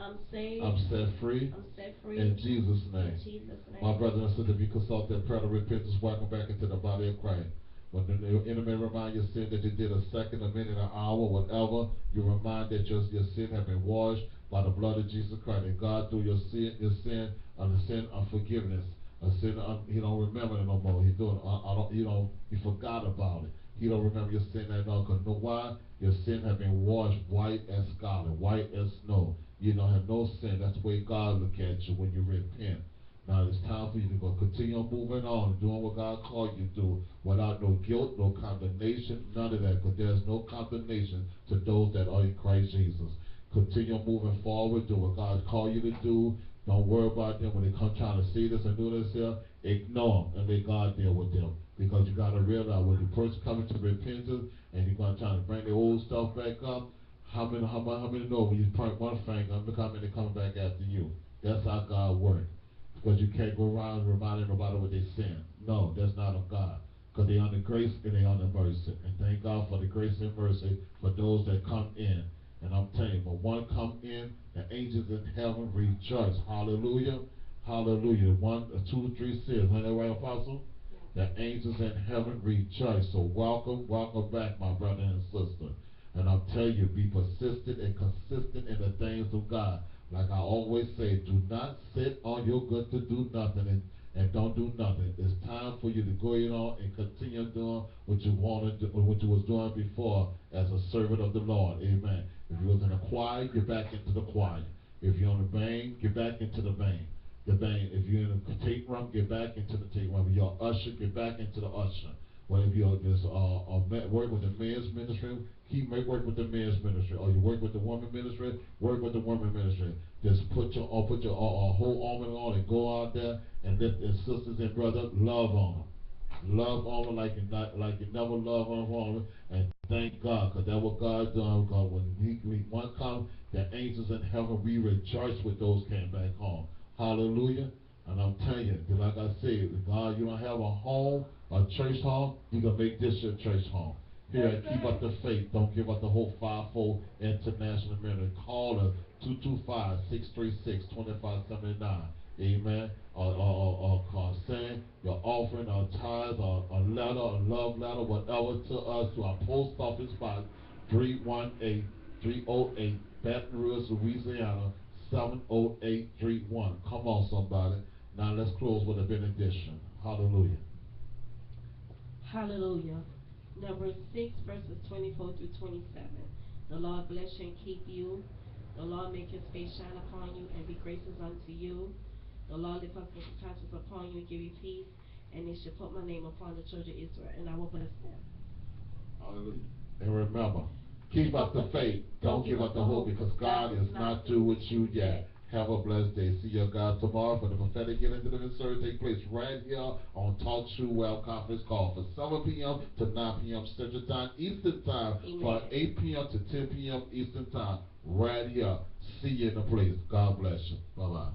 I'm saved. I'm set free. I'm set free. In Jesus' name. In Jesus' name. My brother and sister, if you consult that prayer of repentance, welcome back into the body of Christ. When the enemy remind you of sin that you did a second, a minute, an hour, whatever, you remind that your sin have been washed by the blood of Jesus Christ. And God, through your sin, the sin of forgiveness, a sin, He don't remember it no more. He doing, He forgot about it. He don't remember your sin at all. Cause know why? Your sin have been washed white as scarlet, white as snow. You don't have no sin. That's the way God look at you when you repent. Now it's time for you to go continue moving on, doing what God called you to do, without no guilt, no condemnation, none of that, because there's no condemnation to those that are in Christ Jesus. Continue moving forward, do what God called you to do. Don't worry about them when they come trying to see this and do this here. Ignore them and let God deal with them. Because you got to realize when the person coming to repentance and you're going to try to bring the old stuff back up, how many know when you point one finger, how many coming back after you? That's how God works. Because you can't go around reminding nobody what they sin. No, that's not of God. Because they under grace and they under mercy. And thank God for the grace and mercy for those that come in. And I'm telling you, when one come in, the angels in heaven rejoice. Hallelujah. Hallelujah. 1, 2, 3 says, isn't that right, Apostle? The angels in heaven rejoice. So welcome back, my brother and sister. And I'm telling you, be persistent and consistent in the things of God. Like I always say, do not sit on your good to do nothing and don't do nothing. It's time for you to go on and continue doing what you wanted to, what you was doing before as a servant of the Lord. Amen. If you was in a choir, get back into the choir. If you're on the band, get back into the band. If you're in the tape room, get back into the tape room. If you're an usher, get back into the usher. Well, if you're just work with the men's ministry, work with the men's ministry. Or you work with the woman ministry, work with the woman ministry. Just put your whole armor on and go out there and let the sisters and brothers love on them. Love on them like you never love on them. And thank God, because that's what God's done. Because when one comes, the angels in heaven, we rejoice with those came back home. Hallelujah. And I'm telling you, like I said, God, you don't have a home, a church home, you can make this your church home. Here, keep up the faith. Don't give up the whole fivefold international ministry. Call us 225-636-2579. Amen. Or send your offering, or tithes, or a letter, a love letter, whatever, to us, to our post office box 318-308, Baton Rouge, Louisiana 70831. Come on, somebody. Now let's close with a benediction. Hallelujah. Hallelujah. Numbers 6, verses 24 through 27. The Lord bless you and keep you. The Lord make his face shine upon you and be gracious unto you. The Lord lift up his countenance upon you and give you peace. And they shall put my name upon the children of Israel, and I will bless them. Hallelujah. And remember, keep up the faith. Don't give up the hope, because God is not through with you yet. Have a blessed day. See you guys tomorrow for the prophetic healing deliverance service take place right here on Talk True Well Conference Call for 7 p.m. to 9 p.m. Central Time, Eastern Time, for 8 p.m. to 10 p.m. Eastern Time, right here. See you in the place. God bless you. Bye-bye.